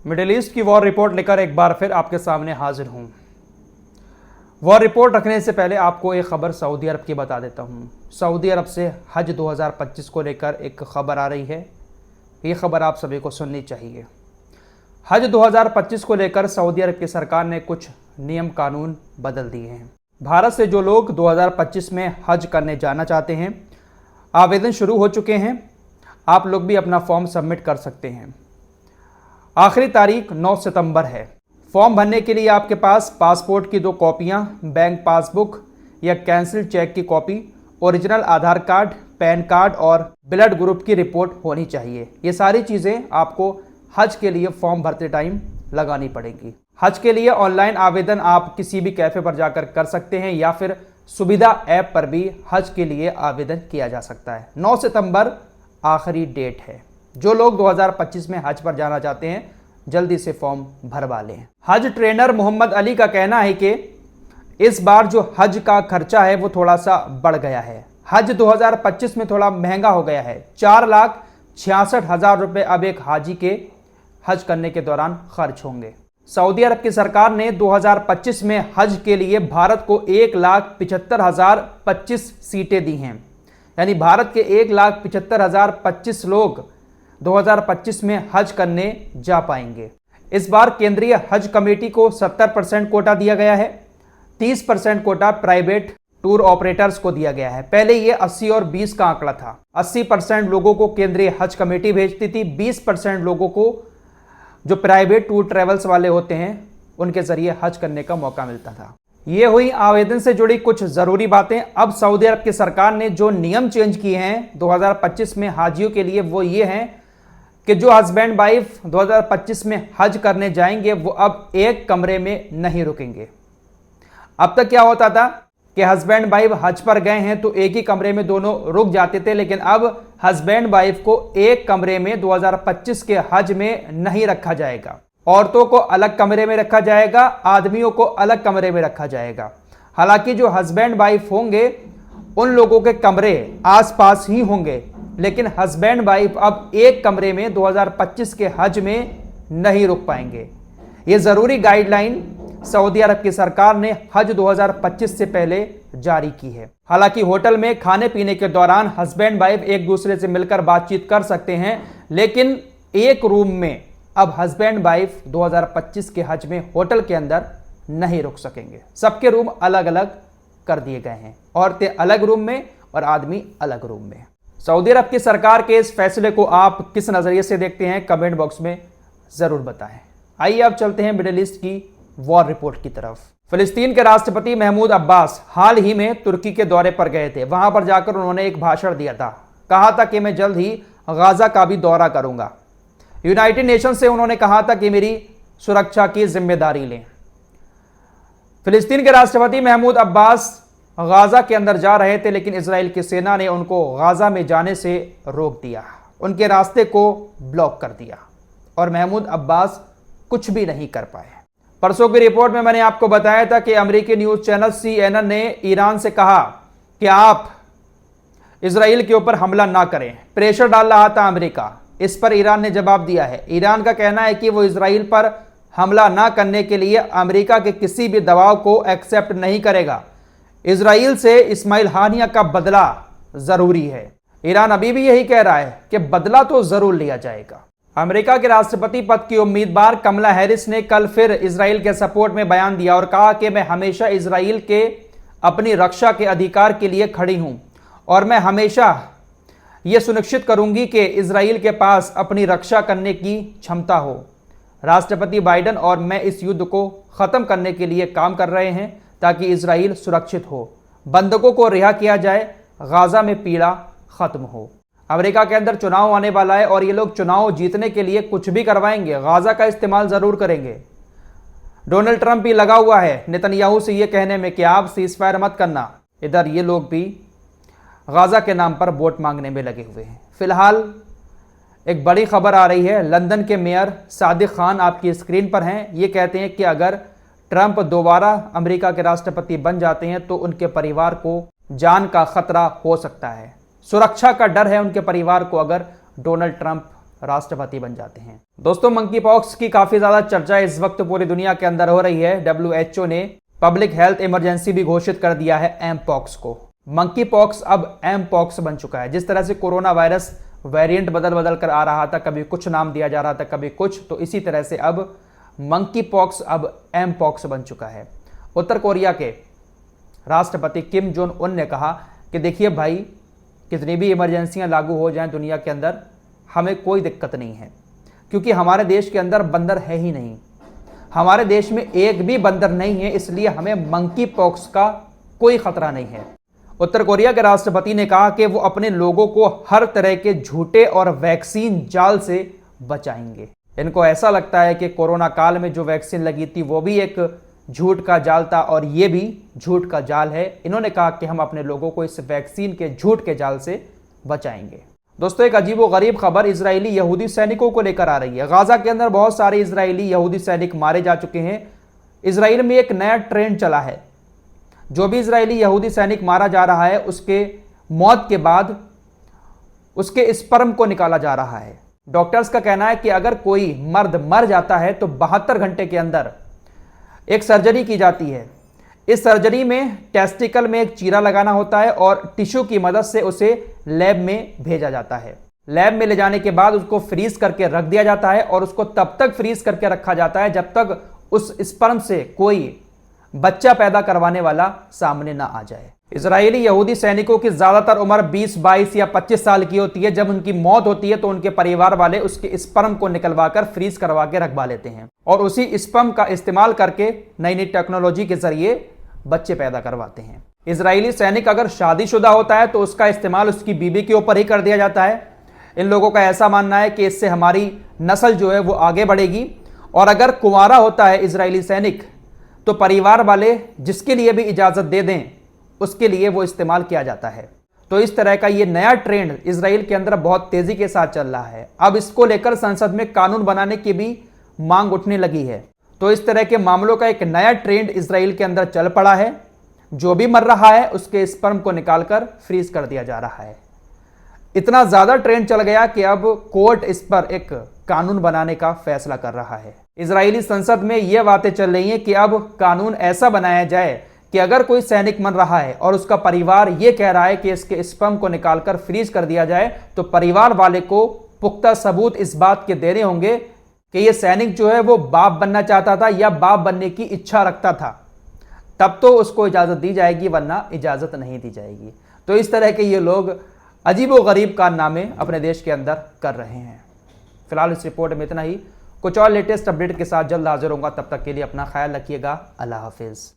Middle east की war report लेकर एक बार फिर आपके सामने हाजिर हूं। वॉर रिपोर्ट रखने से पहले आपको एक खबर सऊदी अरब की बता देता हूं। सऊदी अरब से हज 2025 को लेकर एक खबर आ रही है। ये खबर आप सभी को सुननी चाहिए। हज 2025 को लेकर सऊदी अरब की सरकार ने कुछ नियम कानून बदल दिए हैं। भारत से जो लोग 2025 में हज करने जाना चाहते हैं, आवेदन शुरू हो चुके हैं। आप लोग भी अपना फॉर्म सबमिट कर सकते हैं। आखिरी तारीख 9 सितंबर है। फॉर्म भरने के लिए आपके पास पासपोर्ट की 2 कॉपियां, बैंक पासबुक या कैंसिल चेक की कॉपी, ओरिजिनल आधार कार्ड, पैन कार्ड और ब्लड ग्रुप की रिपोर्ट होनी चाहिए। ये सारी चीज़ें आपको हज के लिए फॉर्म भरते टाइम लगानी पड़ेगी। हज के लिए ऑनलाइन आवेदन आप किसी भी कैफ़े पर जाकर कर सकते हैं या फिर सुविधा ऐप पर भी हज के लिए आवेदन किया जा सकता है। 9 सितंबर आखिरी डेट है। जो लोग 2025 में हज पर जाना चाहते हैं, जल्दी से फॉर्म भरवा लें। हज ट्रेनर मोहम्मद अली का कहना है कि इस बार जो हज का खर्चा है वो थोड़ा सा बढ़ गया है। हज 2025 में थोड़ा महंगा हो गया है। 4,66,000 रुपये अब एक हाजी के हज करने के दौरान खर्च होंगे। सऊदी अरब की सरकार ने 2025 में हज के लिए भारत को 1,75,025 सीटें दी हैं। यानी भारत के 1,75,025 लोग 2025 में हज करने जा पाएंगे। इस बार केंद्रीय हज कमेटी को 70% कोटा दिया गया है। 30% कोटा प्राइवेट टूर ऑपरेटर्स को दिया गया है। पहले ये 80 और 20 का आंकड़ा था। 80% लोगों को केंद्रीय हज कमेटी भेजती थी, 20% लोगों को जो प्राइवेट टूर ट्रेवल्स वाले होते हैं उनके जरिए हज करने का मौका मिलता था। ये हुई आवेदन से जुड़ी कुछ ज़रूरी बातें। अब सऊदी अरब की सरकार ने जो नियम चेंज किए हैं 2025 में हाजियों के लिए, वो ये हैं कि जो हस्बैंड वाइफ 2025 में हज करने जाएंगे वो अब एक कमरे में नहीं रुकेंगे। अब तक क्या होता था कि हस्बैंड वाइफ हज पर गए हैं तो एक ही कमरे में दोनों रुक जाते थे, लेकिन अब हस्बैंड वाइफ को एक कमरे में 2025 के हज में नहीं रखा जाएगा। औरतों को अलग कमरे में रखा जाएगा, आदमियों को अलग कमरे में रखा जाएगा। हालांकि जो हस्बैंड वाइफ होंगे उन लोगों के कमरे आसपास ही होंगे, लेकिन हस्बैंड वाइफ अब एक कमरे में 2025 के हज में नहीं रुक पाएंगे। ये ज़रूरी गाइडलाइन सऊदी अरब की सरकार ने हज 2025 से पहले जारी की है। हालांकि होटल में खाने पीने के दौरान हस्बैंड वाइफ एक दूसरे से मिलकर बातचीत कर सकते हैं, लेकिन एक रूम में अब हस्बैंड वाइफ 2025 के हज में होटल के अंदर नहीं रुक सकेंगे। सबके रूम अलग अलग कर दिए गए हैं। औरतें अलग रूम में और आदमी अलग रूम में। सऊदी अरब की सरकार के इस फैसले को आप किस नज़रिए से देखते हैं, कमेंट बॉक्स में ज़रूर बताएं। आइए अब चलते हैं मिडिल ईस्ट की वॉर रिपोर्ट की तरफ। फिलिस्तीन के राष्ट्रपति महमूद अब्बास हाल ही में तुर्की के दौरे पर गए थे। वहां पर जाकर उन्होंने एक भाषण दिया था। कहा था कि मैं जल्द ही गाजा का भी दौरा करूंगा। यूनाइटेड नेशन से उन्होंने कहा था कि मेरी सुरक्षा की जिम्मेदारी लें। फिलिस्तीन के राष्ट्रपति महमूद अब्बास गाजा के अंदर जा रहे थे, लेकिन इजराइल की सेना ने उनको गाजा में जाने से रोक दिया, उनके रास्ते को ब्लॉक कर दिया और महमूद अब्बास कुछ भी नहीं कर पाए। परसों की रिपोर्ट में मैंने आपको बताया था कि अमेरिकी न्यूज़ चैनल CNN ने ईरान से कहा कि आप इजराइल के ऊपर हमला ना करें। प्रेशर डाल रहा था अमेरिका। इस पर ईरान ने जवाब दिया है। ईरान का कहना है कि वो इजराइल पर हमला ना करने के लिए अमेरिका के किसी भी दबाव को एक्सेप्ट नहीं करेगा। इजराइल से इस्माइल हानिया का बदला जरूरी है। ईरान अभी भी यही कह रहा है कि बदला तो जरूर लिया जाएगा। अमेरिका के राष्ट्रपति पद की उम्मीदवार कमला हैरिस ने कल फिर इजराइल के सपोर्ट में बयान दिया और कहा कि मैं हमेशा इजराइल के अपनी रक्षा के अधिकार के लिए खड़ी हूं और मैं हमेशा यह सुनिश्चित करूंगी कि इजराइल के पास अपनी रक्षा करने की क्षमता हो। राष्ट्रपति बाइडेन और मैं इस युद्ध को ख़त्म करने के लिए काम कर रहे हैं ताकि इजराइल सुरक्षित हो, बंधकों को रिहा किया जाए, गाजा में पीड़ा खत्म हो। अमेरिका के अंदर चुनाव आने वाला है और ये लोग चुनाव जीतने के लिए कुछ भी करवाएंगे, गाजा का इस्तेमाल ज़रूर करेंगे। डोनाल्ड ट्रंप भी लगा हुआ है नेतन्याहू से ये कहने में कि आप सीज़फायर मत करना। इधर ये लोग भी गाजा के नाम पर वोट मांगने में लगे हुए हैं। फिलहाल एक बड़ी खबर आ रही है। लंदन के मेयर सादिक खान आपकी स्क्रीन पर हैं। ये कहते हैं कि अगर ट्रंप दोबारा अमेरिका के राष्ट्रपति बन जाते हैं तो उनके परिवार को जान का खतरा हो सकता है। सुरक्षा का डर है उनके परिवार को अगर डोनाल्ड ट्रंप राष्ट्रपति बन जाते हैं। दोस्तों, मंकी पॉक्स की काफी ज्यादा चर्चा इस वक्त पूरी दुनिया के अंदर हो रही है। WHO ने पब्लिक हेल्थ इमरजेंसी भी घोषित कर दिया है एम पॉक्स को। मंकी पॉक्स अब एम पॉक्स बन चुका है। जिस तरह से कोरोना वायरस वेरिएंट बदल बदल कर आ रहा था, कभी कुछ नाम दिया जा रहा था, कभी कुछ, तो इसी तरह से अब मंकी पॉक्स अब एम पॉक्स बन चुका है। उत्तर कोरिया के राष्ट्रपति किम जोंग उन ने कहा कि देखिए भाई, कितनी भी इमरजेंसियां लागू हो जाएं दुनिया के अंदर, हमें कोई दिक्कत नहीं है, क्योंकि हमारे देश के अंदर बंदर है ही नहीं। हमारे देश में एक भी बंदर नहीं है, इसलिए हमें मंकी पॉक्स का कोई खतरा नहीं है। उत्तर कोरिया के राष्ट्रपति ने कहा कि वो अपने लोगों को हर तरह के झूठे और वैक्सीन जाल से बचाएंगे। इनको ऐसा लगता है कि कोरोना काल में जो वैक्सीन लगी थी वो भी एक झूठ का जाल था और ये भी झूठ का जाल है। इन्होंने कहा कि हम अपने लोगों को इस वैक्सीन के झूठ के जाल से बचाएंगे। दोस्तों, एक अजीबोगरीब खबर इजरायली यहूदी सैनिकों को लेकर आ रही है। गाजा के अंदर बहुत सारे इजरायली यहूदी सैनिक मारे जा चुके हैं। इजराइल में एक नया ट्रेंड चला है। जो भी इजरायली यहूदी सैनिक मारा जा रहा है, उसके मौत के बाद उसके स्पर्म को निकाला जा रहा है। डॉक्टर्स का कहना है कि अगर कोई मर्द मर जाता है तो 72 घंटे के अंदर एक सर्जरी की जाती है। इस सर्जरी में टेस्टिकल में एक चीरा लगाना होता है और टिश्यू की मदद से उसे लैब में भेजा जाता है। लैब में ले जाने के बाद उसको फ्रीज करके रख दिया जाता है और उसको तब तक फ्रीज करके रखा जाता है जब तक उस स्पर्म से कोई बच्चा पैदा करवाने वाला सामने ना आ जाए। इजरायली यहूदी सैनिकों की ज्यादातर उम्र 20, 22 या 25 साल की होती है। जब उनकी मौत होती है तो उनके परिवार वाले उसके स्पर्म को निकलवाकर फ्रीज करवा के रखवा लेते हैं और उसी स्पर्म का इस्तेमाल करके नई नई टेक्नोलॉजी के जरिए बच्चे पैदा करवाते हैं। इजरायली सैनिक अगर शादीशुदा होता है तो उसका इस्तेमाल उसकी बीवी के ऊपर ही कर दिया जाता है। इन लोगों का ऐसा मानना है कि इससे हमारी नस्ल जो है वो आगे बढ़ेगी। और अगर कुंवारा होता है इजरायली सैनिक तो परिवार वाले जिसके लिए भी इजाजत दे दें उसके लिए वो इस्तेमाल किया जाता है। तो इस तरह का ये नया ट्रेंड इजराइल के अंदर बहुत तेजी के साथ चल रहा है। अब इसको लेकर संसद में कानून बनाने की भी मांग उठने लगी है। तो इस तरह के मामलों का एक नया ट्रेंड इजराइल के अंदर चल पड़ा है। जो भी मर रहा है उसके स्पर्म को निकालकर फ्रीज कर दिया जा रहा है। इतना ज्यादा ट्रेंड चल गया कि अब कोर्ट इस पर एक कानून बनाने का फैसला कर रहा है। इजरायली संसद में यह बातें चल रही हैं कि अब कानून ऐसा बनाया जाए कि अगर कोई सैनिक मर रहा है और उसका परिवार यह कह रहा है कि इसके स्पर्म को निकालकर फ्रीज कर दिया जाए, तो परिवार वाले को पुख्ता सबूत इस बात के देने होंगे कि यह सैनिक जो है वो बाप बनना चाहता था या बाप बनने की इच्छा रखता था, तब तो उसको इजाजत दी जाएगी, वरना इजाजत नहीं दी जाएगी। तो इस तरह के ये लोग अजीबोगरीब कारनामे अपने देश के अंदर कर रहे हैं। फिलहाल इस रिपोर्ट में इतना ही। कुछ और लेटेस्ट अपडेट के साथ जल्द हाजिर होगा। तब तक के लिए अपना ख्याल रखिएगा। अल्लाह हाफिज।